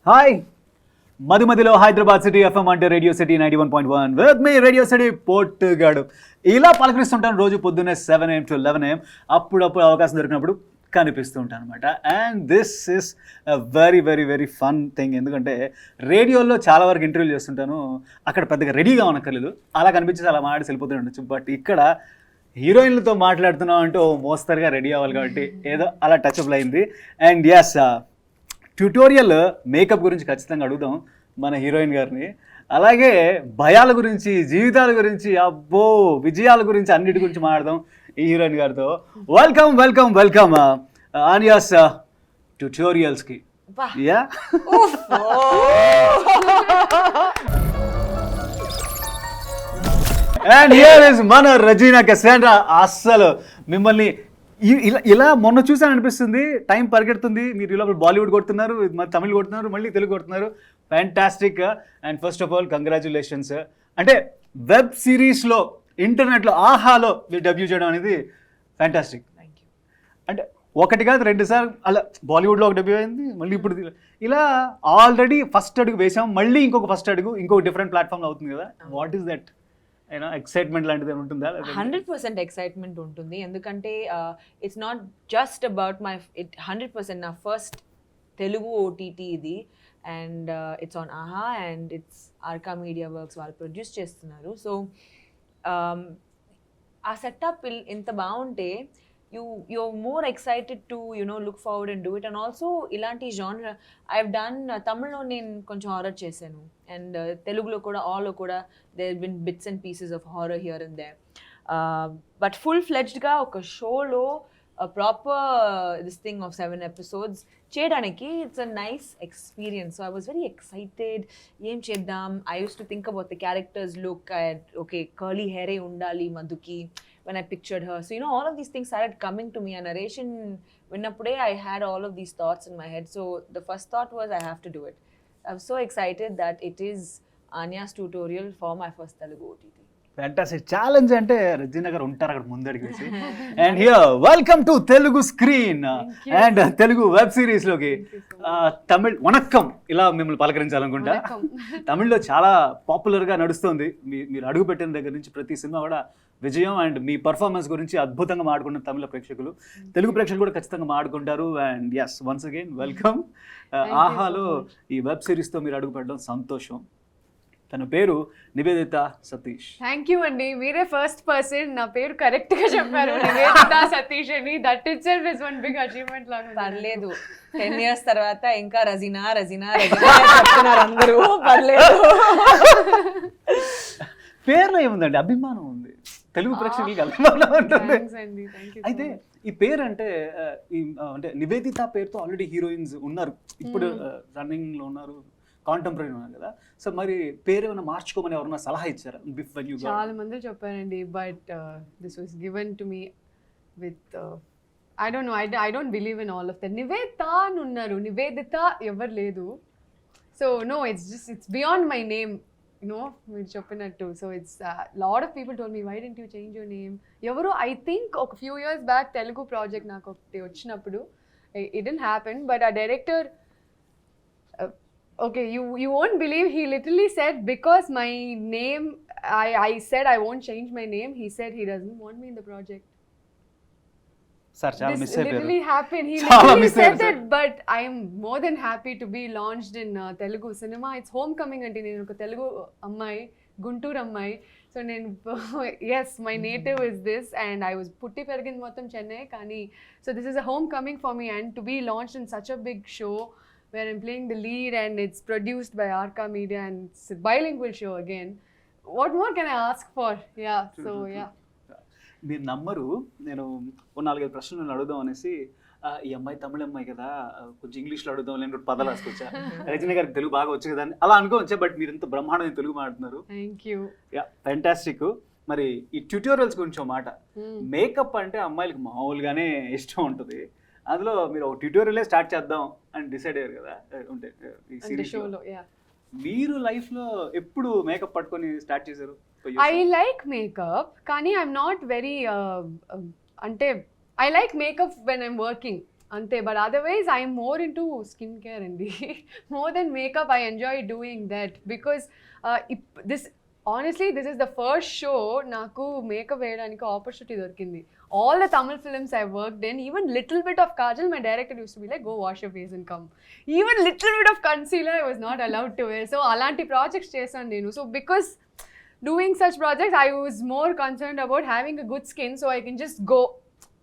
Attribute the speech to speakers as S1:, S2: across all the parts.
S1: Hi మధుమతిలో Hyderabad city FM అంటే radio city 91.1 with మీ రేడియో సిటీ పోర్టుగాడు. ఇలా పలకరిస్తుంటాను రోజు పొద్దున్నే 7 AM to 11 AM. అప్పుడప్పుడు అవకాశం దొరికినప్పుడు కనిపిస్తూ ఉంటాను అనమాట. And this is very very very fun thing. ఎందుకంటే రేడియోలో చాలా వరకు ఇంటర్వ్యూలు చేస్తుంటాను, అక్కడ పెద్దగా రెడీగా ఉన్నక్కర్లేదు, అలా కనిపించేసి అలా మాట్లాడి వెళ్ళిపోతూ ఉండొచ్చు. బట్ ఇక్కడ హీరోయిన్లతో మాట్లాడుతున్నాం అంటే ఓ మోస్తరుగా రెడీ అవ్వాలి కాబట్టి ఏదో అలా టచ్అప్ అయింది. అండ్ ఎస్, ట్యూటోరియల్ మేకప్ గురించి ఖచ్చితంగా అడుగుదాం మన హీరోయిన్ గారిని. అలాగే భయాల గురించి, జీవితాల గురించి, అబ్బో విజయాల గురించి, అన్నిటి గురించి మాట్లాడదాం ఈ హీరోయిన్ గారితో. వెల్కమ్ వెల్కమ్ వెల్కమ్ ఆనియాస్ ట్యూటోరియల్స్కి. యా, అండ్ హియర్ ఇస్ మన రెజీనా కసాండ్రా. అస్సలు మిమ్మల్ని ఇలా మొన్న చూసాను అనిపిస్తుంది, టైం పరిగెడుతుంది. మీరు ఇలా బాలీవుడ్ కొడుతున్నారు, తమిళ్ కొడుతున్నారు, మళ్ళీ తెలుగు కొడుతున్నారు. Fantastic. And first of all congratulations. అంటే వెబ్ సిరీస్లో, ఇంటర్నెట్లో, ఆహాలో మీరు డెబ్యూ చేయడం అనేది ఫ్యాంటాస్టిక్. అంటే ఒకటి కాదు, 2 సార్లు అలా బాలీవుడ్లో ఒక డెబ్యూ అయింది, మళ్ళీ ఇప్పుడు ఇలా ఆల్రెడీ ఫస్ట్ అడుగు వేసాం, మళ్ళీ ఇంకొక ఫస్ట్ అడుగు ఇంకొక డిఫరెంట్ ప్లాట్ఫామ్లో అవుతుంది కదా. వాట్ ఈస్ దట్ ఎక్సైట్మెంట్ లాంటిది ఉంటుందా?
S2: 100% ఎక్సైట్మెంట్ ఉంటుంది. ఎందుకంటే it's not just about my 100% నా ఫస్ట్ తెలుగు ఓటీటీ ఇది. And it's on Aha and it's Arka media works వాళ్ళు ప్రొడ్యూస్ చేస్తున్నారు. సో ఆ సెటప్ ఇంత బాగుంటే you're more excited to look forward and do it. And also ilanti genre I've done Tamil నేను కొంచెం horror చేశాను, అండ్ తెలుగులో కూడా ఆల్ కూడా there have been bits and pieces of horror here and there, but full fledged గా ఒక షోలో proper this thing of 7 episodes చేయడానికి it's a nice experience. So I was very excited. ఏం చేద్దాం, I used to think about the characters look. Okay, curly hair undali Madhuki when I pictured her. So all of these things started coming to me. A narration vinnappude I had all of these thoughts in my head. So the first thought was I have to do it. I'm so excited that it is Anya's tutorial for my first Telugu OTT.
S1: Fantastic challenge అంటే రెజీనా గారు ఉంటారు అక్కడ ముందడికి వేసి. And here welcome to Telugu screen and Telugu web series లోకి. తమిళ్ వణక్కం ఇలా మిమ్మల్ని పలకరించాలనుకుంటా. తమిళ్లో చాలా పాపులర్ గా నడుస్తుంది. మీరు అడుగు పెట్టిన దగ్గర నుంచి ప్రతి సినిమా కూడా విజయం. అండ్ మీ పర్ఫార్మెన్స్ గురించి అద్భుతంగా మాట్లాడుకున్న తమిళ ప్రేక్షకులు, తెలుగు ప్రేక్షకులు కూడా ఖచ్చితంగా మాట్లాడుకుంటారు. And yes, once again welcome. ఆహాలో ఈ వెబ్ సిరీస్తో మీరు అడుగు పెట్టడం సంతోషం. తన పేరు నివేదిత సతీష్.
S3: థ్యాంక్ యూ అండి, మీరే ఫస్ట్ పర్సన్ నా పేరు కరెక్ట్ గా చెప్పారు, నివేదిత సతీష్ అని. That itself is one big achievement లాగా.
S2: పర్లేదు, 10 years తర్వాత ఇంకా రజీనా రజీనా రజీనా చెప్తున్నారు అందరూ. పర్లేదు,
S1: పేర్లో ఏముందండి, అభిమానం ఉంది, తెలుగు ప్రేక్షకులకి అభిమానం ఉంటుంది. అయితే ఈ పేరు అంటే అంటే నివేదిత పేరుతో ఆల్రెడీ హీరోయిన్స్ ఉన్నారు, ఇప్పుడు రన్నింగ్ లో ఉన్నారు, కాంటెంపరీ ఉన్నారు కదా. సో మరి పేరు ఏమైనా మార్చుకోమని ఎవరన్నా సలహా ఇచ్చారా?
S3: చాలా మంది చెప్పారండి, but this was given to me with I don't know, I don't believe in all of that. Nivedita అని ఉన్నారు, నివేదిత ఎవరు లేదు. So no, it's beyond my name, మీరు చెప్పినట్టు. So it's lot of people told me, why don't you change your name. ఎవరు I think ఒక few years back Telugu project నాకు ఒకటి వచ్చినప్పుడు, ఇట్ డిడ్ంట్ హ్యాపెన్, బట్ ఆ director, okay, you won't believe, he literally said because my name, I said I won't change my name, he said he doesn't want me in the project.
S1: Sir, chala miss ayyaru.
S3: Literally happened, he literally said that. But I am more than happy to be launched in Telugu cinema. It's homecoming ante nenu oka Telugu ammai, Guntur ammai. So nenu yes, my native is this, and I was putti perigin mottham Chennai kani. So this is a homecoming for me, and to be launched in such a big show where I'm playing the lead and it's produced by Arca Media and it's a bilingual show again. What more can I ask for? Yeah, so yeah.
S1: మీరు నమ్మరు, నేను 4-5 ప్రశ్నలు అడుగుదాం అనేసి, ఈ అమ్మాయి తమిళ అమ్మాయి కదా, కొంచెం ఇంగ్లీష్లో అడుగుదాం, నేను 2 పదాలు రాసుకొచ్చా. రజనీ గారికి తెలుగు బాగా వచ్చు కదా అని అలా అనుకోవచ్చా, బట్ మీరు ఇంత బ్రహ్మాండమైన తెలుగు మాట్లాడుతున్నారు.
S3: Thank you.
S1: Yeah, fantastic. మరి ఈ ట్యూటోరియల్స్ గురించి ఒక మాట. మేకప్ అంటే అమ్మాయిలకి మామూలుగానే ఇష్టం ఉంటుంది, అందులో మీరు ఒక ట్యూటోరియలే స్టార్ట్ చేద్దాం అని డిసైడ్ అయ్యారు కదా. అంటే ఈ సిరీస్లో మీరు లైఫ్లో ఎప్పుడు మేకప్ పట్టుకొని స్టార్ట్ చేశారు?
S3: ఐ లైక్ మేకప్, కానీ ఐఎమ్ నాట్ వెరీ అంటే I like makeup when I'm working. ante, but otherwise I am more into skincare and more than makeup. I enjoy doing that because honestly this is the first show naku makeup veyadaniki opportunity dorkindi. All the Tamil films I worked in, even little bit of kajal, my director used to be like, go wash your face and come. Even little bit of concealer I was not allowed to wear. So alanti projects chesanu nenu. So because doing such projects, I was more concerned about having a good skin so I can just go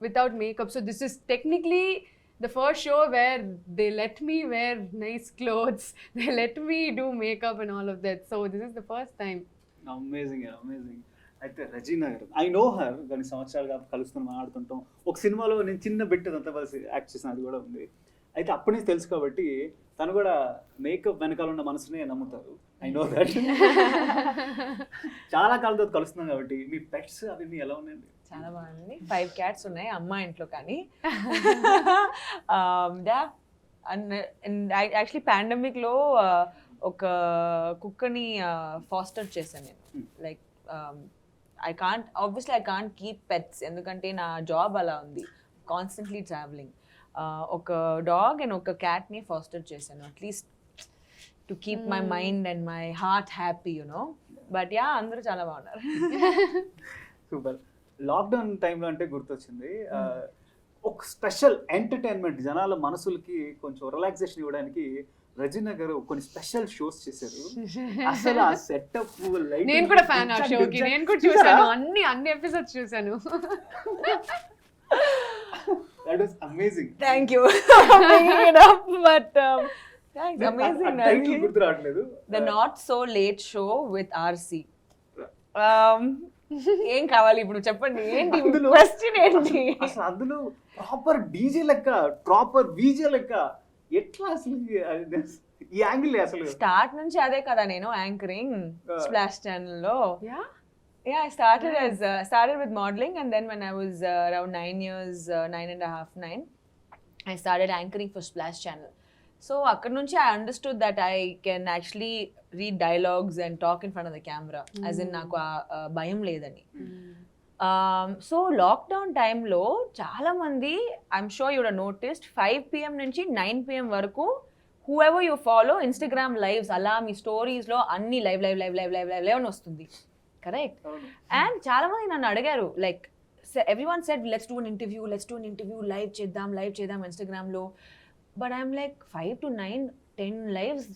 S3: without makeup. So this is technically the first show where they let me wear nice clothes, they let me do makeup and all of that. So this is the first time.
S1: Amazing. అయితే రజీనా గారు, I know her, కొన్ని సంవత్సరాలుగా కలుస్తున్నాం, మాట్లాడుతుంటాం. ఒక సినిమాలో నేను చిన్న bit అంతా కలిసి యాక్ట్ చేసిన అది కూడా ఉంది. అయితే అప్పటి నుంచి తెలుసు కాబట్టి తను కూడా మేకప్ వెనకాల ఉన్న మనసునే నమ్ముతారు. I know that. చాలా కాలంతో కలుస్తున్నాం కాబట్టి మీ పెట్స్ అవన్నీ ఎలా ఉన్నాయండి?
S2: చాలా బాగుంది. 5 cats ఉన్నాయి అమ్మ ఇంట్లో. కానీ యాక్చువల్లీ పాండమిక్లో ఒక కుక్కని ఫాస్టర్ చేశాను నేను. Like I can't keep pets, ఎందుకంటే నా జాబ్ అలా ఉంది, కాన్స్టెంట్లీ ట్రావెలింగ్. ఒక డాగ్ అండ్ ఒక క్యాట్ని ఫాస్టర్ చేశాను, at least to keep my mind and my heart happy, you know. But yeah, అందరూ చాలా బాగున్నారు.
S1: సూపర్. లాక్డౌన్ టైంలో అంటే గుర్తొచ్చింది, ఒక స్పెషల్ ఎంటర్టైన్మెంట్, జనాల మనసులకి కొంచెం రిలాక్సేషన్ ఇవ్వడానికి రజీనా గారు కొన్ని స్పెషల్ షోస్ చేశారు. అసలు ఆ సెటప్,
S3: నేను కూడా ఫ్యాన్ ఆ షోకి, నేను కూడా చూసాను, అన్ని ఎపిసోడ్స్ చూసాను.
S1: That was amazing.
S2: Thank you for bringing it up, but thanks. Amazing.
S1: Title గుర్తు రావట్లేదు.
S2: The Not So Late Show with RC. ఏం కావాలి ఇప్పుడు చెప్పండి, ఏంటి క్వశ్చన్ ఏంటి?
S1: అసలు అందులో ప్రాపర్ డీజే లెక్క, ప్రాపర్ వీజే లెక్క, ఎట్లా అసలు ఈ యాంగిల్? అసలు
S2: స్టార్ట్ నుంచి అదే కదా నేను యాంకరింగ్ స్ప్లాష్ ఛానల్లో. Yeah, I started with modeling, and then when I was around 9 years, 9.5, I started anchoring for Splash Channel. So akkad nunchi I understood that I can actually read dialogues and talk in front of the camera, as in naku bayam ledani. So lockdown time lo chaala mandi, I'm sure you would have noticed, 5 PM nunchi 9 PM varaku whoever you follow Instagram lives ala mi stories lo anni live అని వస్తుంది. Correct. And చాలా మంది నన్ను అడిగారు, like everyone said let's do an interview, live చేద్దాం ఇన్స్టాగ్రామ్లో. But I'm like 5 to 9, 10 lives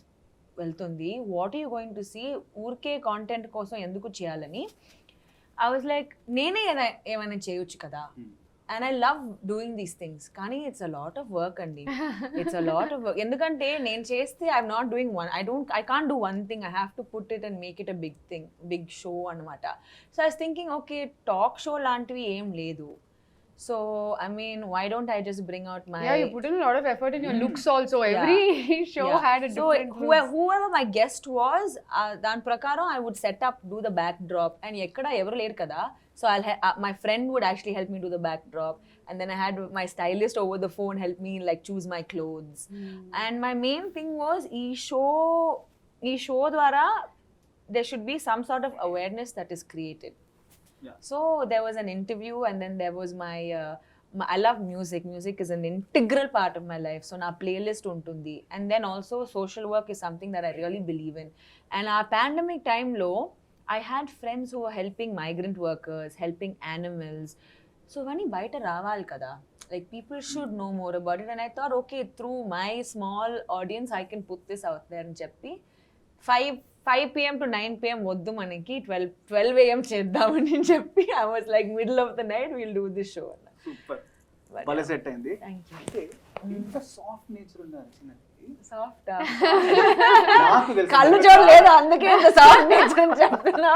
S2: వెళ్తుంది, what are you going to see? ఊరికే కాంటెంట్ కోసం ఎందుకు చేయాలని ఐ వాజ్ లైక్, నేనే ఏమైనా చేయొచ్చు కదా. And I love doing these things. Kani, it's a lot of work, Andi. It's a lot of work. Endukante nen cheste, I'm not doing one. I can't do one thing. I have to put it and make it a big thing, big show anamata. So I was thinking, okay, talk show lantivi em ledu. So I mean, why don't I just bring out my...
S3: Yeah, you put in a lot of effort in your looks also. Every show had a different
S2: look. Whoever my guest was, dan prakaram I would set up, do the backdrop, and ekkada evaru leru kada. So my friend would actually help me do the backdrop, and then I had my stylist over the phone help me like choose my clothes. And my main thing was ee show dwara there should be some sort of awareness that is created. Yeah. So there was an interview, and then there was my I love music. Music is an integral part of my life. So na playlist untundi, and then also social work is something that I really believe in. And our pandemic time lo I had friends who were helping migrant workers, helping animals. So vani baita raval kada, like people should know more about it. And I thought, okay, through my small audience I can put this out there and cheppi 5 PM to 9 PM వద్దు మనకి, 12 AM చేద్దామని చెప్పి I was like middle of the night we'll do this show.
S1: Super, భలే set అయింది.
S2: Thank you.
S1: అంటే ఇంత soft nature ఉన్నారు చిన్నది.
S2: సాఫ్ట్ కళ్ళు చూడలేదు, అందుకే ఇంత సాఫ్ట్ నేచర్ అని చెప్తున్నా.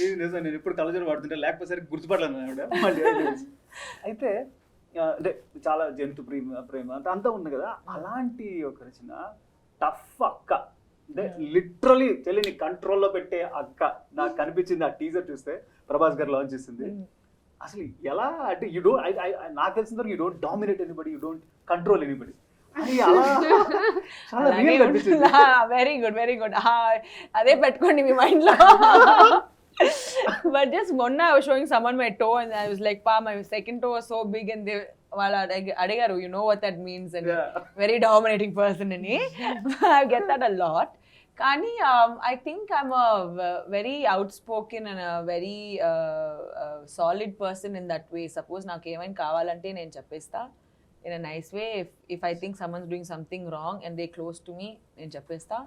S1: ఇది నిజం, నేను ఇప్పుడు కళ్ళజోడు పడుతుంటే లేకపోతే సరే గుర్తుపడలేను. అయితే అంటే చాలా జంతు ప్రేమ అంతా ఉంది కదా, అలాంటి ఒక రచన టఫ్ అక్క, అంటే లిటరలీ తెలియని కంట్రోల్లో పెట్టే అక్క నాకు కనిపించింది ఆ టీజర్ చూస్తే. ప్రభాస్ గారు లాంచ్ చేసింది. అసలు ఎలా అంటే యూ డోంట్, నాకు తెలిసిన వరకు you don't dominate anybody, you don't control anybody. చాలా రియల్ అనిపించింది.
S2: Very good. అదే పెట్టుకోండి మీ మైండ్ లో. But just one I was showing someone my toe and I was like, "Pa, my second toe was so big," and they adigaru, you know what that means, and very dominating person in me. I get that a lot. Kani, I think I'm a very outspoken and a very solid person in that way. Suppose నాకు ఏమైనా కావాలంటే నేను చెప్పేస్తా in a nice way. If I think someone's doing something wrong and they're close to me, నేను చెప్పేస్తా.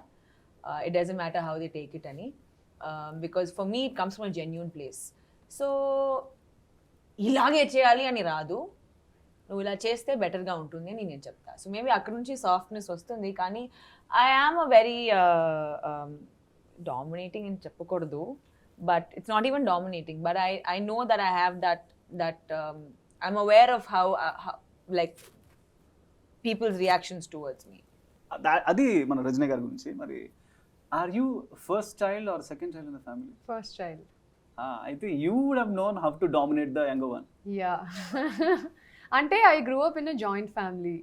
S2: It doesn't matter how they take it అని. Because for me it comes from a genuine place. So ఇలాగే చేయాలి అని రాదు, నువ్వు ఇలా చేస్తే బెటర్గా ఉంటుంది అని నేను చెప్తా. సో మేబీ అక్కడ నుంచి సాఫ్ట్నెస్ వస్తుంది. కానీ I am a very dominating అని చెప్పకూడదు, but it's not even dominating, but I know that I have that I'm aware of how like people's reactions towards me.
S1: అది మన రజనీ గారి గురించి. మరి are you first child or second child in the family?
S3: First child.
S1: అయితే you would have known how to dominate the younger one.
S3: Yeah. అంటే I grew up in a joint family.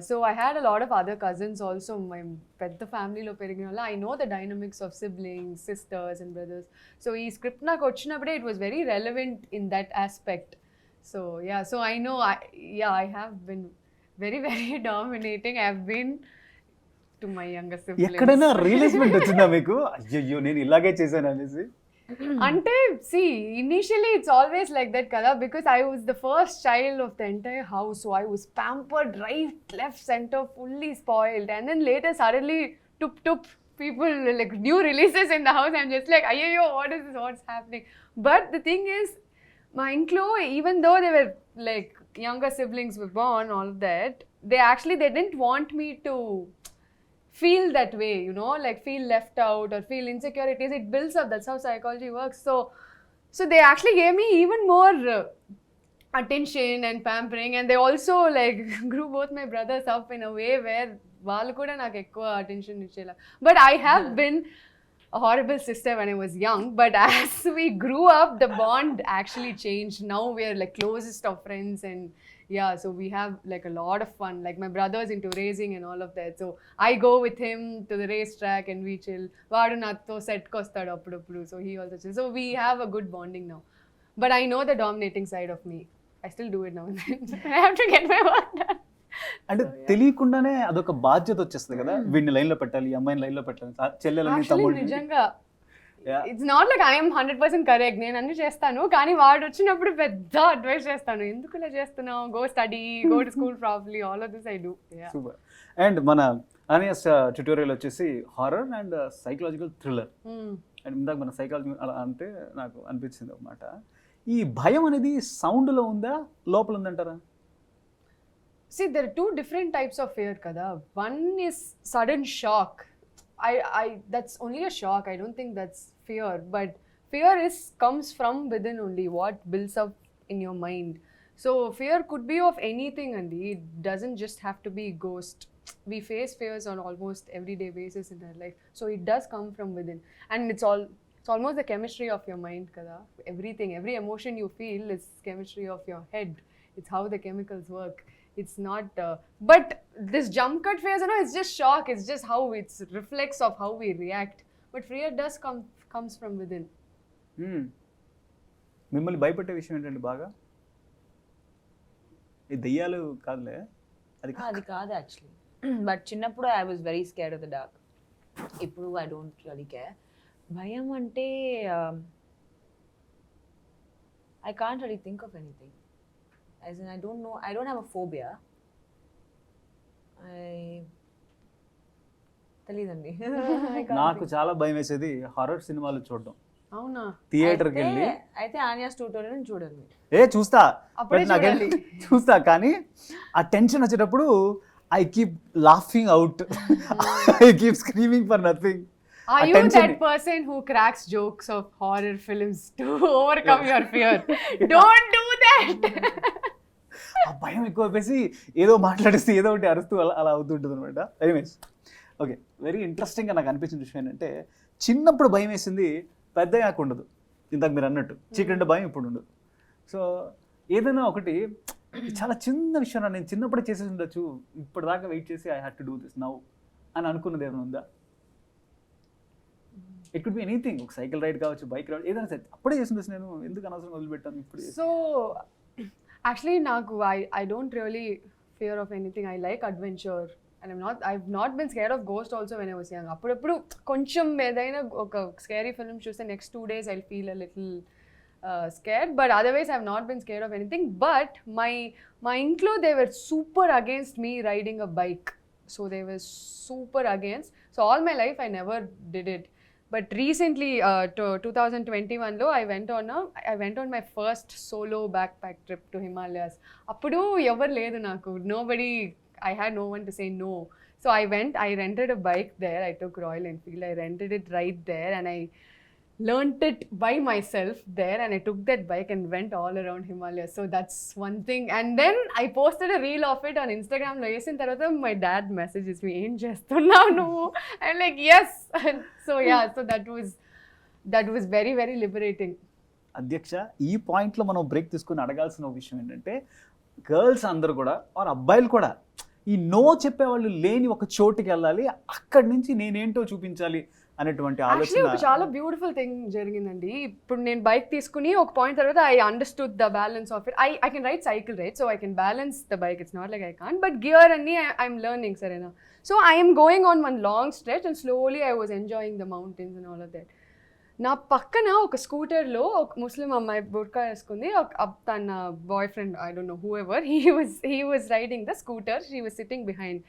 S3: So I had a lot of other cousins also. My పెద్ద ఫ్యామిలీలో పెరిగిన వల్ల I know the dynamics of siblings, sisters and brothers. So ఈ script నాకు వచ్చినప్పుడే it was very relevant in that aspect. So yeah, so I know I have been very very dominating. I have been to my younger siblings.
S1: ఎక్కడైనా రియలైజ్మెంట్ వచ్చిందా మీకు, అయ్యో నేను ఇలాగే చేశాను అనేసి?
S3: Ante, see, initially it's always like that, kada, because I was the first child of the entire house, so I was pampered right, left, center, fully spoiled. And then later, suddenly, tup, people, like new releases in the house, I'm just like, ayyo, what is this, what's happening? But the thing is, my Inklo, even though they were like younger siblings were born, all of that, they didn't want me to feel that way, you know, like feel left out or feel insecurities. It builds up. That's how psychology works. So they actually gave me even more attention and pampering, and they also like grew both my brothers up in a way where వాళ్ళు కూడా నాకు ఎక్కువ attention ఇచ్చేలా. But I have been a horrible sister when I was young, but as we grew up, the bond actually changed. Now we are like closest of friends, and yeah, so we have like a lot of fun. Like my brother's into racing and all of that, so I go with him to the racetrack and we chill. Vaadu natho set kostadu appudu, so he also chill. So we have a good bonding now. But I know the dominating side of me. I still do it now and then. I have to get my work done.
S1: అంటే తెలియకుండానే అదొక బాధ్యత వచ్చేస్తుంది కదా, వీడిని లైన్లో పెట్టాలి, అమ్మాయిని లైన్లో పెట్టాలి, చెల్లెలని తమ్ముడు.
S3: నిజంగా it's not like I'm 100% correct, నేను అన్ని చేస్తాను, కానీ వాడు వచ్చినప్పుడు పెద్ద అడ్వైస్ చేస్తాను, ఎందుకు ఇలా చేస్తున్నావు, go study, go to school properly, all of this I do.
S1: Super. And మన Anya's ట్యూటోరియల్ వచ్చేసి horror and psychological thriller. And ఇందాక మన సైకాలజీ అలా అంటే నాకు అనిపించింది అన్నమాట. ఈ భయం అనేది సౌండ్లో ఉందా, లోపల ఉందంటారా?
S3: See, there are two different types of fear, kada. One is sudden shock. That's only a shock. I don't think that's fear. But fear comes from within only, what builds up in your mind. So fear could be of anything, and it doesn't just have to be ghost. We face fears on almost everyday basis in our life. So it does come from within, and it's almost the chemistry of your mind, kada. Everything, every emotion you feel is chemistry of your head. It's how the chemicals work. It's not, but this jump cut phase, you know, it's just shock. It's just how it's reflex of how we react. But fear does comes from within.
S1: మిమ్మల్ని భయపెట్టే విషయం ఏంటంటే బాగా ఈ దెయ్యాలు కాదులే,
S2: అది కాదు యాక్చువల్లీ. బట్ చిన్నప్పుడు I was very scared of the dark. ఇప్పుడు ఐ డోంట్ రియలీ కేర్. భయం అంటే I can't really think of anything. As in, I don't know, I don't have a phobia. తెలీదండి.
S1: నాకు చాలా భయం వేసేది హారర్ సినిమాలు చూడడం.
S3: అవునా?
S1: థియేటర్కి వెళ్ళి
S2: అయితే Anyas ట్యూటోరియల్ చూడండి.
S1: చూస్తా, చూస్తా, కానీ ఆ టెన్షన్ వచ్చేటప్పుడు I keep laughing out. I keep screaming for nothing.
S3: Are you that person who cracks jokes of horror films to overcome your fear? Don't do that.
S1: ఆ భయం ఎక్కువ వేసి ఏదో మాట్లాడేసి ఏదో ఒకటి అరుస్తూ అలా అవుతుంటుంది అనమాట. ఎనీవేస్, ఓకే, వెరీ ఇంట్రెస్టింగ్గా నాకు అనిపించిన విషయం ఏంటంటే, చిన్నప్పుడు భయం వేసింది పెద్దయ్యాక ఉండదు. ఇందాక మీరు అన్నట్టు చీకటి భయం ఇప్పుడు ఉండదు. సో ఏదైనా ఒకటి చాలా చిన్న విషయం నేను చిన్నప్పుడే చేసేసి ఉండొచ్చు, ఇప్పటిదాకా వెయిట్ చేసి I had to do this now అని అనుకున్నది ఏమైనా ఉందా? ఇట్ కుడ్ బి ఎనీథింగ్, ఒక సైకిల్ రైడ్ కావచ్చు, బైక్ రైడ్, ఏదైనా సరే అప్పుడే చేసి నేను ఎందుకు అనవసరం వదిలిపెట్టాను ఇప్పుడు.
S3: So actually నాకు I don't really fear of anything. I like adventure and I've not been scared of ghost also when I was young. అప్పుడప్పుడు కొంచెం ఏదైనా ఒక స్కేరీ ఫిల్మ్ చూస్తే next 2 days I'll feel a little scared, but otherwise I've not been scared of anything. But my intlo, they were super against me riding a bike. So they were super against. So all my life I never did it. But recently, 2021 lo, I went on my first solo backpack trip to Himalayas. Appudu ever ledu naku. Nobody, I had no one to say no. So I rented a bike there. I took Royal Enfield. I rented it right there and I learned it by myself there, and I took that bike and went all around Himalayas. So that's one thing. And then I posted a reel of it on Instagram lo chesin tarvata my dad messages me, em chestunnau nuvu? I'm like, yes. So yeah, so that was very very liberating.
S1: అధ్యక్ష, ఈ పాయింట్లో మనం break తీసుకుని అడగాల్సిన విషయం ఏంటంటే, girls అందరూ కూడా ఆర్ అబ్బాయిలు కూడా ఈ నో చెప్పేవాళ్ళు లేని ఒక చోటుకి వెళ్ళాలి, అక్కడి నుంచి నేనేంటో చూపించాలి అనేటువంటి
S3: యాక్చువల్లీ ఒక
S1: ఆలోచన.
S3: చాలా బ్యూటిఫుల్ థింగ్ జరిగిందండి. ఇప్పుడు నేను బైక్ తీసుకుని ఒక పాయింట్ తర్వాత I understood the balance of it. I can ride cycle right, so I can balance the bike. It's not like I can't, but gear అన్ని ఐఎమ్ లెర్నింగ్, సరేనా? So I'm going on one long stretch and slowly I was enjoying the mountains and all of that. నా పక్కన ఒక స్కూటర్లో ఒక ముస్లిం అమ్మాయి బుర్కా వేసుకుంది. తన boyfriend, I don't know whoever, he was riding the scooter, she was sitting behind.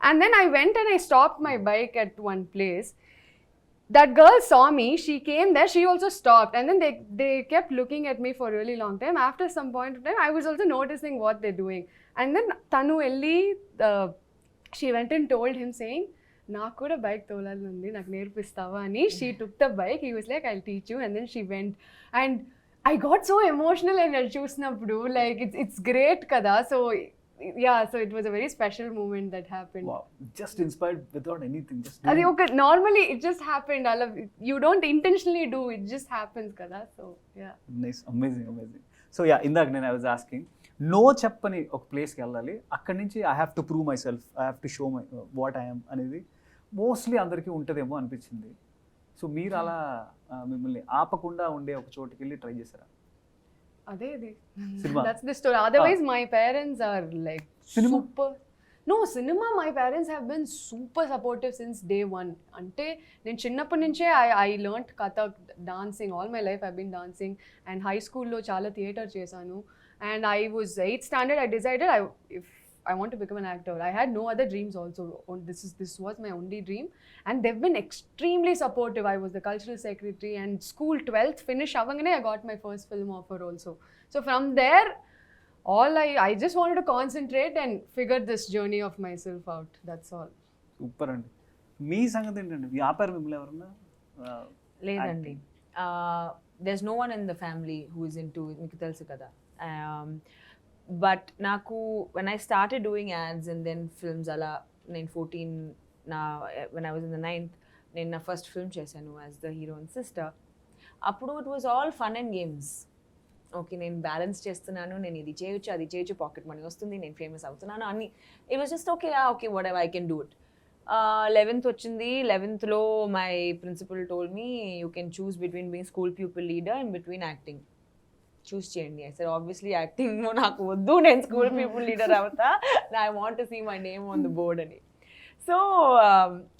S3: And then I went and I stopped my bike at one place. That girl saw me, she came there, she also stopped, and then they kept looking at me for a really long time. After some point of time, I was also noticing what they're doing. And then Tanu Elli, she went and told him saying, నాకు కూడా bike తోలాలి ఉంది, నాకు నేర్పిస్తావా అని. She took the bike, he was like I'll teach you, and then she went. And I got so emotional and అది చూసినప్పుడు, like it's great కదా. So yeah, so it was a very special moment that happened.
S1: Wow, just inspired without anything, just
S3: అది ఒక normally it just happened. I love it. You don't intentionally do, it just happens kada. So yeah,
S1: nice, amazing. So yeah, ఇందాక నేను I was asking, no చెప్పని ఒక ప్లేస్కి వెళ్ళాలి, అక్కడి నుంచి I have to prove my self, I have to show my what I'm అనేది mostly అందరికీ ఉంటుందేమో అనిపించింది. సో మీరు అలా మిమ్మల్ని ఆపకుండా ఉండే ఒక చోటుకి వెళ్ళి ట్రై చేశారా?
S3: అదేది,
S1: Cinema.
S3: that's the story. Otherwise my parents are like
S1: Cinema?
S3: super. No, cinema, my parents have been super supportive since day one. Ante నేను చిన్నప్పటి నుంచే I learnt Kathak, dancing. All my life I've been dancing, and high school లో చాలా theatre చేశాను. And I was 8th standard, I decided if I want to become an actor. I had no other dreams also. This was my only dream, and they've been extremely supportive. I was the cultural secretary, and school 12th finish avangane I got my first film offer also. So from there, all I just wanted to concentrate and figure this journey of myself out. That's all.
S1: Super అండి. మీ సంగతి ఏంటండి, వ్యాపారం మిమ్మల్ని ఎవరన్నా?
S2: లేదండి, there's no one in the family who is into, మీకు తెలుసు కదా. బట్ నాకు when I started doing ads and then films అలా, నేను 14 when I was in the 9th, నేను నా ఫస్ట్ ఫిల్మ్ చేశాను యాజ్ ద హీరోయిన్ సిస్టర్. అప్పుడు it was all fun and games. Okay, నేను బ్యాలెన్స్ చేస్తున్నాను, నేను ఇది చేయొచ్చు అది చేయొచ్చు, పాకెట్ మనీ వస్తుంది, నేను ఫేమస్ అవుతున్నాను అన్ని. It was just okay whatever I can do it. 11th వచ్చింది. 11th లో my principal told me, you can choose between being school people leader and between acting. Choose చేయండి. Sir obviously acting నాకు వద్దు, నేను school people leader అవుతా, I want to see my name on the board అని. So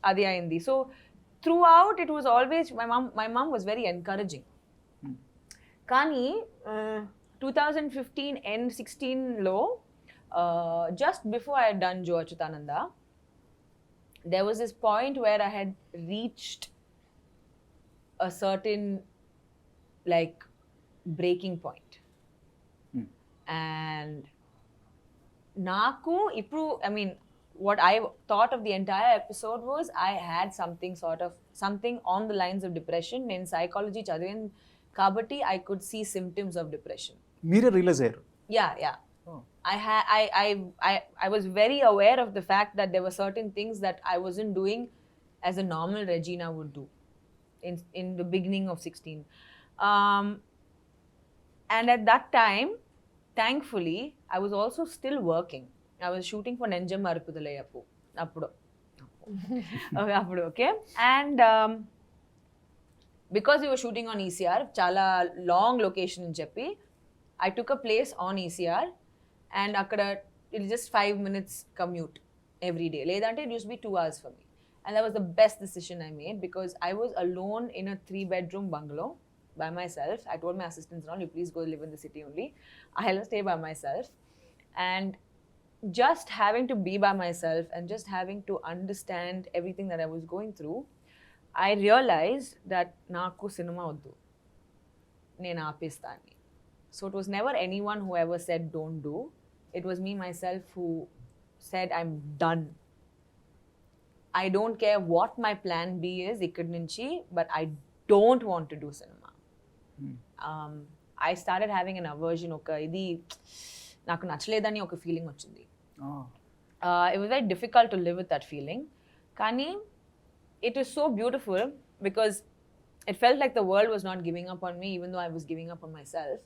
S2: అది అయింది. So throughout it was always my mum was very encouraging. కానీ 2015 and 16లో just before I had done Jo Achyutananda, there was this point where I had reached a certain like breaking point. And naku ipru, I mean, what I thought of the entire episode was I had something on the lines of depression. Nen psychology chadivin kabatti I could see symptoms of depression.
S1: మీరే realise అయ్యారు?
S2: Yeah. I was very aware of the fact that there were certain things that I wasn't doing as a normal Regina would do in the beginning of 16. And at that time, thankfully, I was also still working. I was shooting for Nenjam Arupudalayapu. Appudu. Okay. And because we were shooting on ECR, chala long location అని చెప్పి I took a place on ECR and akkada it just 5 minutes commute every day. Ledante it used to be 2 hours for me. And that was the best decision I made because I was alone in a 3-bedroom bungalow by myself. I told my assistants, "No, you please go live in the city only. I'll stay by myself." And just having to be by myself and just having to understand everything that I was going through, I realized that naaku cinema oddu, nenu aapistani. So it was never anyone who ever said don't do. It was me myself who said I'm done. I don't care what my plan B is ikkad nunchi, but I don't want to do cinema. I started having an aversion, oka idi నాకు నచ్చలేదని ఒక feeling వచ్చింది. It was very difficult to live with that feeling. Kani it was so beautiful because it felt like the world was not giving up on me even though I was giving up on myself.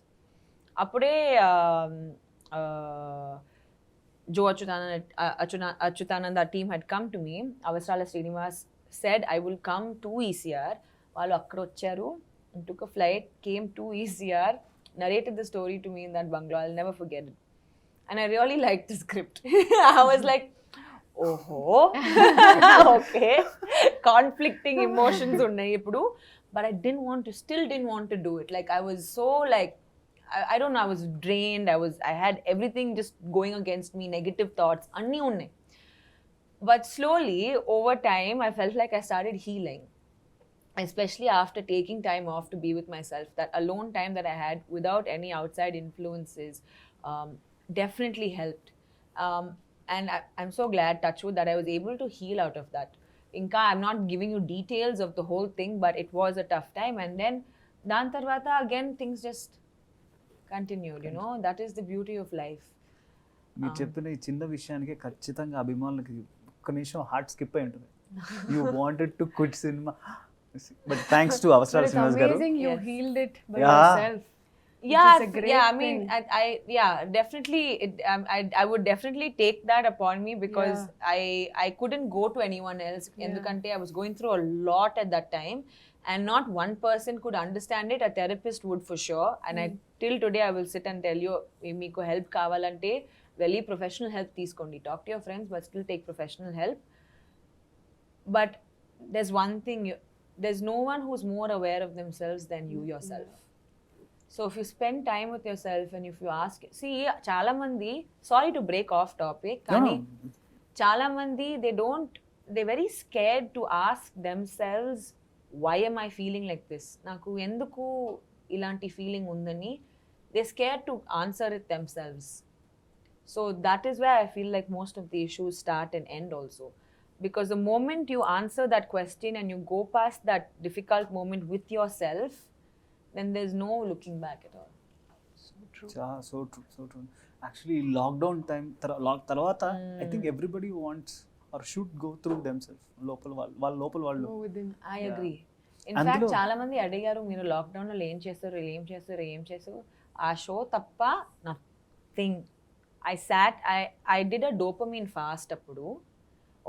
S2: Appude Joe Achyutananda team had come to me. Avasrala Srinivas said I will come to ECR. Vallu akkada vacharu and took a flight, came to ECR, narrated the story to me in that bungalow. I'll never forget it. And I really liked the script. I was like, oh, okay. Conflicting emotions unnai ippudu. But I still didn't want to do it. Like I was so like, I don't know, I was drained. I had everything just going against me, negative thoughts, anni unnai. But slowly, over time, I felt like I started healing. Especially after taking time off to be with myself. That alone time that I had without any outside influences definitely helped. And I'm so glad, touchwood, that I was able to heal out of that. Inka, I'm not giving you details of the whole thing, but it was a tough time. And then, dan tarvata, again, things just continued, you know. That is the beauty of life.
S1: మీరు చెప్పిన ఈ చిన్న విషయానికి ఖచ్చితంగా అభిమానులకి ఒక్క నిమిషం heart skip అయి ఉంటుంది. You wanted to quit cinema, but thanks to అవసరాల శ్రీనివాస్ గారు.
S3: Amazing, you healed it by
S1: Yeah.
S3: yourself.
S2: Yeah,
S3: Which is a great
S2: yeah. I mean,
S3: thing.
S2: yeah, definitely. I would definitely take that upon me because I couldn't go to anyone else. Endukante I was going through a lot at that time, and not one person could understand it. A therapist would for sure. And till today, I will sit and tell you, meeku help kavalante, velli professional help teeskondi. Talk to your friends, but still take professional help. But there's one thing. There's no one who's more aware of themselves than you yourself. So if you spend time with yourself and if you ask, see, chala mandi, sorry to break off topic, kani chala mandi, they're very scared to ask themselves, why am I feeling like this? Naku enduku ilanti feeling undani, they're scared to answer it themselves. So that is where I feel like most of the issues start and end also. Because the moment you answer that question and you go past that difficult moment with yourself, then there's no looking back at all.
S3: So true.
S1: So true. Actually lockdown time తర్వాత I think everybody wants or should go through themself. వాళ్ళ లోపల వాళ్ళు.
S3: Go within.
S2: I agree. In fact, చాలా మంది అడిగారు, మీరు లాక్డౌన్లో ఏం చేస్తారు. ఆ షో తప్ప nothing. I did a dopamine fast అప్పుడు.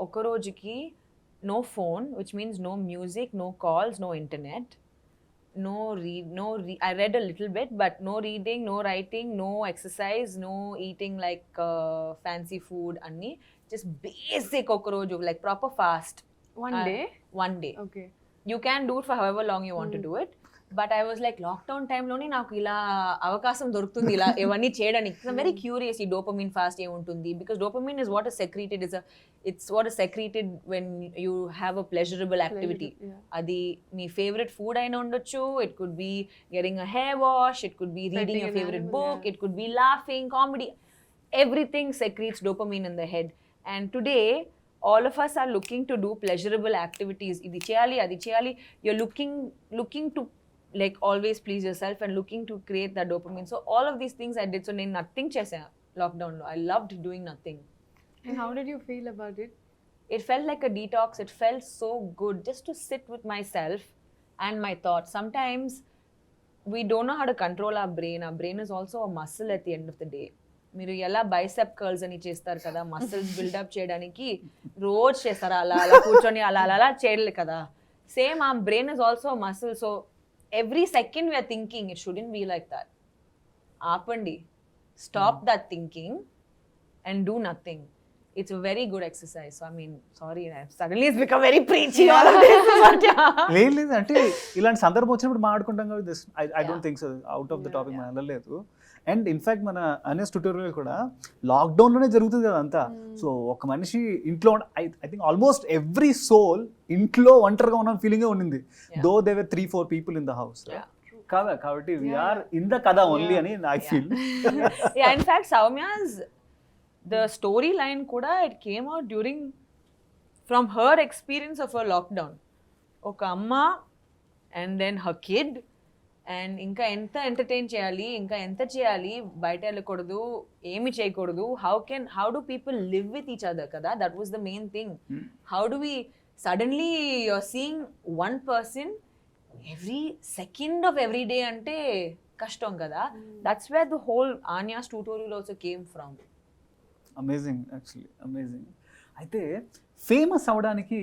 S2: ఒక రోజుకి no phone, which means no music, no calls, no internet. I read a little bit, but no reading, no writing, no exercise, no eating like fancy food, anni. Just basic okroju, like proper fast.
S3: One day?
S2: One day.
S3: Okay.
S2: You can do it for however long you want to do it. But I was like, lockdown time loni naaku ila avakasam dorukutundi ila evanni cheyadaniki. I'm very curious ee dopamine fast em untundi, because dopamine is what is secreted, it's what is secreted when you have a pleasurable activity. Adi mee favorite food aina undochu, it could be getting a hair wash, it could be reading your favorite book, it could be laughing, comedy. Everything secretes dopamine in the head. And today all of us are looking to do pleasurable activities. Idi cheyali, adi cheyali. You're looking to like always please yourself and looking to create that dopamine. So all of these things I did. So నేను nothing చేసా lockdown లో. I loved doing nothing.
S3: And how did you feel about it?
S2: It felt like a detox. It felt so good just to sit with myself and my thoughts. Sometimes we don't know how to control our brain. Our brain is also a muscle at the end of the day. మీరు ఎలా bicep curls అని చేస్తారు కదా, muscles buildup చేయడానికి రోజు చేస్తారు, అలా కూర్చొని అలా చేయలేదు కదా. Same, our brain is also a muscle. So every second we are thinking, it shouldn't be like that. Aapandi. Stop that thinking and do nothing. It's a very good exercise. So I mean, sorry, suddenly it's become very preachy all of this. But yeah.
S1: లేదు అంటే ఇలాంటి సందర్భం వచ్చినప్పుడు మాట్లాడుకుంటాం కదా. I don't think so out of the topic మనం వెళ్ళలేదు. And in fact మన అనేస్ ట్యూటోరియల్ కూడా లాక్డౌన్లోనే జరుగుతుంది కదా అంతా. సో ఒక మనిషి ఇంట్లో I think almost every soul ఇంట్లో ఒంటరిగా ఉన్న ఫీలింగే ఉండింది. Though they were 3-4 people in the house కదా. కాబట్టి వీఆర్ ఇన్ ద కదా ఓన్లీ అని I feel.
S2: Yeah, in fact, Soumya's the storyline kuda, it came out during from her experience of her lockdown. Oka amma and then her kid, and ఇంకా ఎంత entertain చేయాలి, ఇంకా ఎంత చేయాలి, బయట వెళ్ళకూడదు, ఏమి చేయకూడదు, how do people live with each other కదా. That was the main thing. How do we suddenly you're seeing one person every second of every day అంటే కష్టం కదా. That's where the whole Anya's tutorial also came from.
S1: Amazing, actually amazing. అయితే famous అవ్వడానికి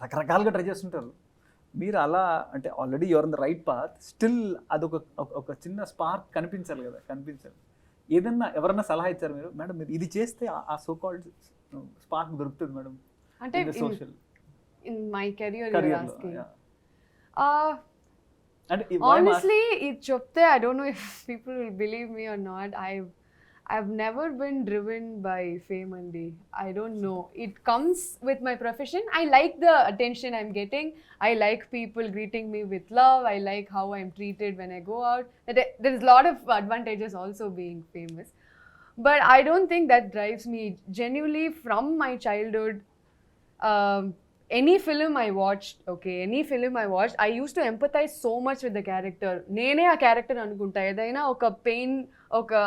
S1: రకరకాలుగా try చేస్తుంటారు. మీరు అలా అంటే already your in the right path, still అదొక ఒక చిన్న స్పార్క్ కనిపించాలి కదా, కనిపించాలి. ఏదన్నా ఎవరన్నా సలహా ఇచ్చారు మీరు, మేడం మీరు ఇది చేస్తే ఆ సో కాల్డ్ స్పార్క్ దొరుకుతుంది మేడం
S3: అంటే
S1: social
S3: in my career
S1: Career
S3: you're
S1: lo,
S3: asking?
S1: yeah. And
S3: Honestly, it chopte, I don't know if people will believe me or not. I've never been driven by fame, Andy. I don't know. It comes with my profession. I like the attention I'm getting. I like people greeting me with love. I like how I'm treated when I go out. There's a lot of advantages also being famous. But I don't think that drives me. Genuinely, from my childhood, any film I watched, I used to empathize so much with the character. Nene a character anukunta, edaina oka pain, oka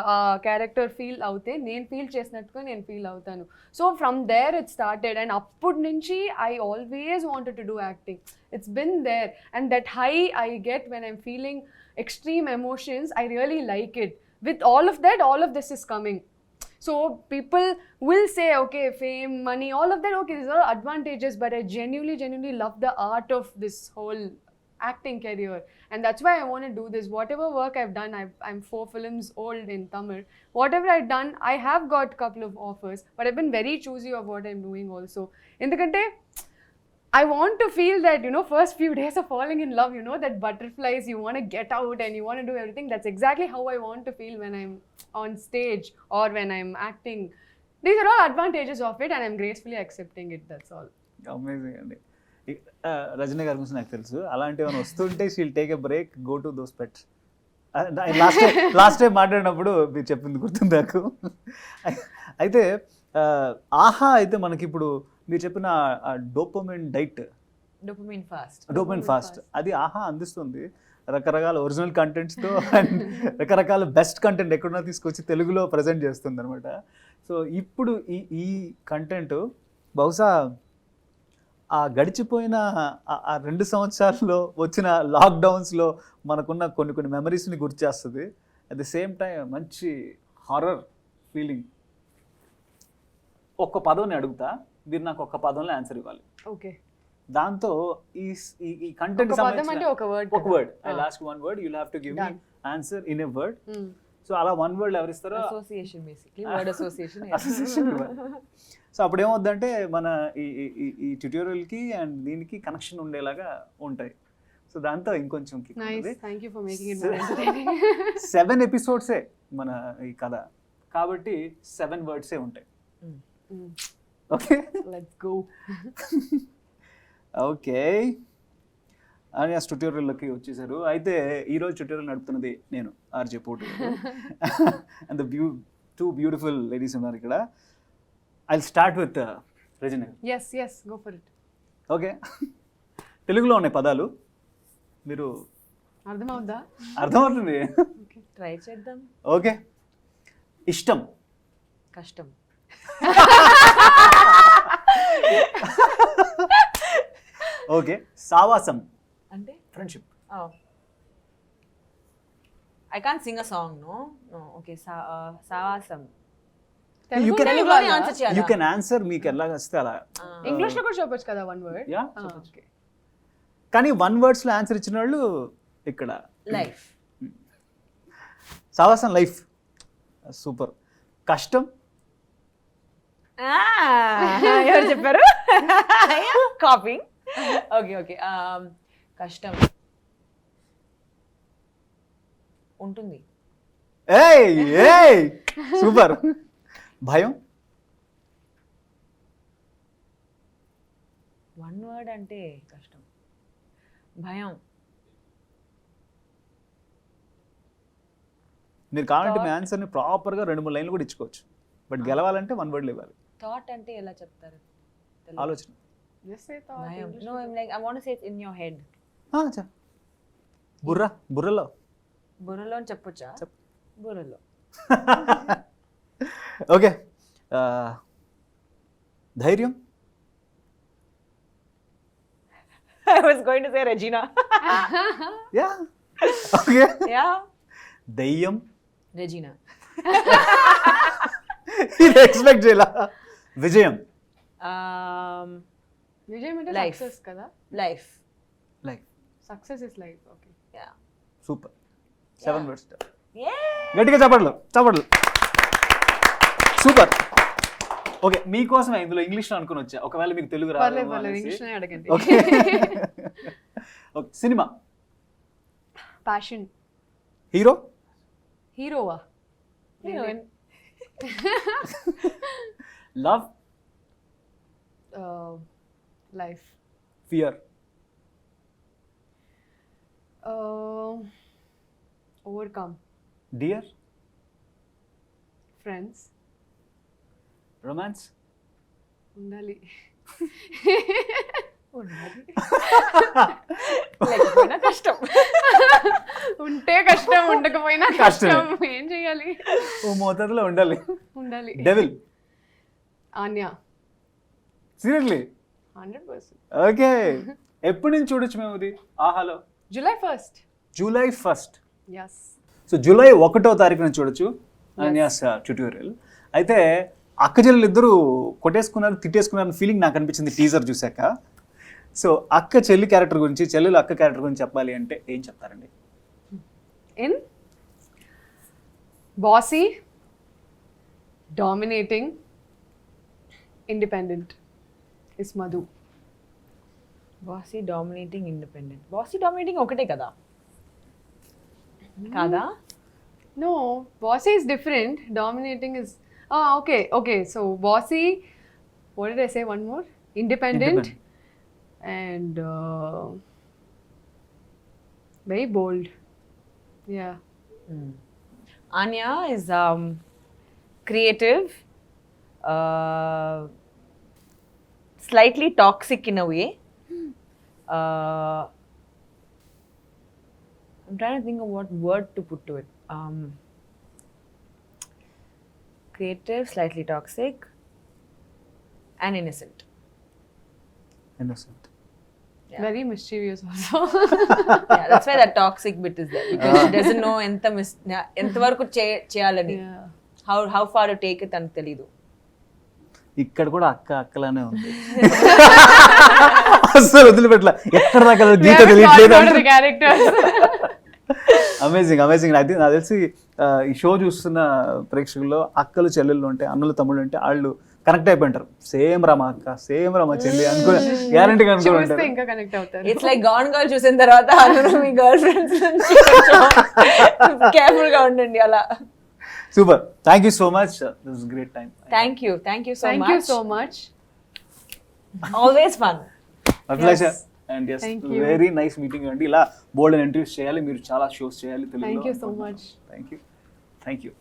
S3: character feel avute, nen feel chesinattuga nen feel avutanu. So from there it started, and appudu nunchi I always wanted to do acting. It's been there, and that high I get when I'm feeling extreme emotions, I really like it. With all of that, all of this is coming. So people will say, okay, fame, money, all of that, okay, these are advantages, but I genuinely love the art of this whole acting career, and that's why I want to do this. Whatever work I've done, I'm 4 films old in Tamil. Whatever I've done, I have got a couple of offers, but I've been very choosy of what I'm doing also. Endukante I want to feel that, first few days of falling in love, that butterflies, you want to get out and you want to do everything. That's exactly how I want to feel when I'm on stage or when I'm acting. These are all advantages of it, and I'm gracefully accepting it. That's all.
S1: Amazing అండి. రజనీ గారి గురించి నాకు తెలుసు. అలాంటి ఏమైనా వస్తుంటే she'll take a break, go to those pets. Last time మాట్లాడినప్పుడు మీరు చెప్పింది గుర్తుంది నాకు. అయితే ఆహా అయితే మనకి ఇప్పుడు మీరు చెప్పిన డోపమైన్ డైట్, డోపమైన్ ఫాస్ట్, అది ఆహా అందిస్తుంది. రకరకాల ఒరిజినల్ కంటెంట్స్తో అండ్ రకరకాల బెస్ట్ కంటెంట్ ఎక్కడున్నా తీసుకొచ్చి తెలుగులో ప్రజెంట్ చేస్తుంది అనమాట. సో ఇప్పుడు ఈ కంటెంట్ బహుశా ఆ గడిచిపోయిన ఆ 2 సంవత్సరాల్లో వచ్చిన లాక్డౌన్స్లో మనకున్న కొన్ని మెమరీస్ని గుర్తు చేస్తుంది. అట్ ద సేమ్ టైం మంచి హారర్ ఫీలింగ్. ఒక్క పదం అడుగుతా, మీరు నాకు ఒక్క పదంలో ఆన్సర్ ఇవ్వాలి.
S3: ఓకే.
S1: దాంతో ఈ కంటెంట్
S3: ఒక
S1: word, I last 1 word, you'll have to give me answer in a word. So అలా 1 word ఎవరు ఇస్తారో
S2: association, basically word association.
S1: So అప్పుడు ఏమవుద్దంటే మన ఈ ట్యూటోరియల్కి అండ్ దీనికి కనెక్షన్ ఉండేలాగా ఉంటాయి. సో దాంతో ఇంకొంచెం 7 ఎపిసోడ్సే మన ఈ కథ కాబట్టి 7 wordsే ఉంటాయి. Okay,
S3: let's go.
S1: Okay, Anyas ట్యూటోరియల్లోకి వచ్చేసారు. అయితే ఈరోజు ట్యూటోరియల్ నడుపుతున్నది నేను, ఆర్జే పోటు. అండ్ టూ బ్యూటిఫుల్ లేడీస్ ఉన్నారు ఇక్కడ. I'll start with Regina.
S3: yes, go for it.
S1: Okay, తెలుగులో ఉన్నాయి పదాలు, మీరు అర్థమవుతుంది,
S2: ట్రై చేద్దాం.
S1: ఓకే. ఇష్టం,
S2: కష్టం,
S1: ఓకే. సావాసం
S2: అంటే
S1: friendship.
S2: I can't sing a song, no. Okay, సావాసం.
S1: You can
S2: ఆన్సర్ చేయాలి.
S1: You can answer, మీకు ఎలా వస్తే అలా.
S3: ఇంగ్లీష్ లో కూడా చెప్పొచ్చు కదా 1 word.
S1: Yeah,
S3: okay.
S1: కానీ 1 wordsలో ఆన్సర్ ఇచ్చిన వాళ్ళు ఇక్కడ
S2: లైఫ్.
S1: సావాసం లైఫ్. సూపర్. కష్టం.
S2: ఎవరు చెప్పారు? కాపింగ్. ఓకే. కష్టం ఉంటుంది.
S1: ఏయ్ సూపర్. భయం.
S2: 1 word అంటే కష్టం. భయం.
S1: మీరు కావాలంటే మీ ఆన్సర్ని ప్రాపర్గా 2-3 లైన్లు కూడా ఇచ్చుకోవచ్చు, బట్ గెలవాలంటే 1 wordలో ఇవ్వాలి.
S2: థాట్ అంటే ఎలా చెప్తారు?
S1: ఆలోచన.
S3: Just say thought.
S2: భయం. No, I'm like, I want to say it in your head.
S1: బుర్రలో.
S2: బుర్రలో అని చెప్పొచ్చా? బుర్రలో.
S1: ఓకే. ధైర్యం.
S2: I was going to say Regina.
S1: Yeah. Okay.
S2: Yeah.
S1: దయ్యం.
S2: Regina.
S1: ఇది ఎక్స్పెక్ట్ చేయాల. విజయం.
S3: విజయం అంటే
S2: Life.
S3: సక్సెస్ కదా.
S2: Life.
S1: Life.
S3: Success is life. Okay.
S2: Yeah.
S1: Super. 7 words.
S2: Yeah.
S1: గట్టిగా చప్పట్లు. సూపర్. ఓకే, మీకోసమే ఇందులో ఇంగ్లీష్లో అనుకుని వచ్చా, ఒకవేళ మీకు తెలుగు రాదు.
S3: పర్లేదు ఇంగ్లీష్లోనే అడగండి.
S1: ఓకే. సినిమా.
S3: ప్యాషన్.
S1: హీరో.
S3: హీరోవా?
S2: Heroine.
S1: Love.
S3: Life.
S1: Fear.
S3: Overcome.
S1: Dear.
S3: Friends.
S1: Romance.
S3: ఉండాలి.
S2: లేకపోయినా కష్టం.
S3: ఉంటే కష్టం, ఉండకపోయినా కష్టం. ఏం చేయాలి?
S1: ఓ మోతాదులో ఉండాలి. డెవిల్.
S3: ఆన్యా.
S1: సీరియస్లీ?
S3: 100%.
S1: ఓకే. ఎప్పటి నుంచి చూడొచ్చు మేము ఇది ఆహాలో?
S3: July 1st.
S1: July 1st.
S3: Yes.
S1: So July 1వ తారీఖున చూడొచ్చు అన్యాస్ ట్యూటోరియల్. అయితే అక్క చెల్లెలు ఇద్దరు కొట్టేసుకున్నారు, తిట్టేసుకున్నారు ఫీలింగ్ నాకు అనిపించింది టీజర్ చూశాక. సో అక్క చెల్లి క్యారెక్టర్ గురించి, చెల్లెలు అక్క క్యారెక్టర్ గురించి చెప్పాలి అంటే ఏం చెప్తారండి?
S3: In bossy, dominating, independent is Madhu.
S2: Bossy, dominating, independent. Bossy dominating ఒకటే కదా? కాదా?
S3: No, bossy is different. Dominating is okay. So bossy, what did I say? One more. Independent. And very bold. Yeah.
S2: Anya is creative, slightly toxic in a way. I'm trying to think of what word to put to it. Creative, slightly toxic, and innocent. Yeah.
S3: Very mischievous also.
S2: Yeah, that's why that toxic bit is there, because she doesn't know ఎంత వరకు చేయాలని, how far to take it అని తెలీదు.
S1: ఇక్కడ కూడా అక్కలానే ఉంది. అసలు వదిలిపెట్టలా, ఎక్కడ దాకా గీత తెలియట్లేదు. అమేజింగ్. నాకు తెలిసి ఈ షో చూస్తున్న ప్రేక్షకుల్లో అక్కలు చెల్లెళ్ళు ఉంటే, అన్నలు తమ్ముళ్ళు ఉంటే వాళ్ళు కనెక్ట్ అయిపోయింటారు. సేమ్ రామ అక్క, సేమ్ రామ చెల్లి అనుకుని గ్యారంటీగా అనుకుంటారు.
S3: ఇంకా కనెక్ట్ అవుతారు.
S2: ఇట్స్ లైక్ గాన్ గర్ల్ చూసిన తర్వాత మీ గర్ల్ ఫ్రెండ్స్ నుంచి కేర్ఫుల్ గా ఉండండి అలా.
S1: Super. Thank you so much. This is great time.
S2: Thank you so much. Always fun.
S1: My pleasure. And yes, very nice meeting అండి. ఇలా బోల్డ్ అండ్ ఇంటర్వ్యూస్ చేయాలి, మీరు చాలా షోస్ చేయాలి తెలుగులో.
S3: Thank you so much.
S1: Thank you.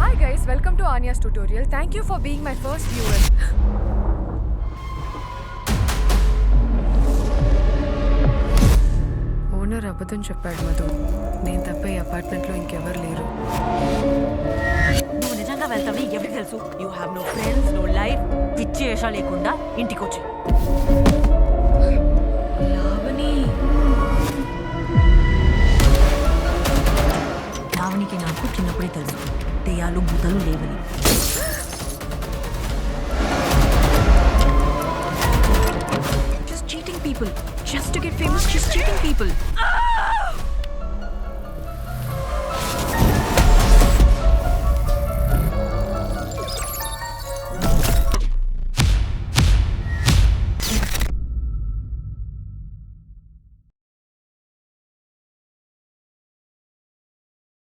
S4: Hi guys, welcome to Anya's tutorial. Thank you for being my first viewer. Owner అబద్ధం చెప్పాడు మధు. నేను తప్ప ఈ అపార్ట్మెంట్లో ఇంకెవరు లేరు.
S5: నువ్వు నిజంగా వెళ్తావని ఎవరికి తెలుసు? You have no friends, no life. పిచ్చి వేషా లేకుండా ఇంటికి వచ్చి లావణికి నాకు చిన్నప్పుడే తెలుసు దెయ్యాలు భూతాలు లేవని. సింపుల్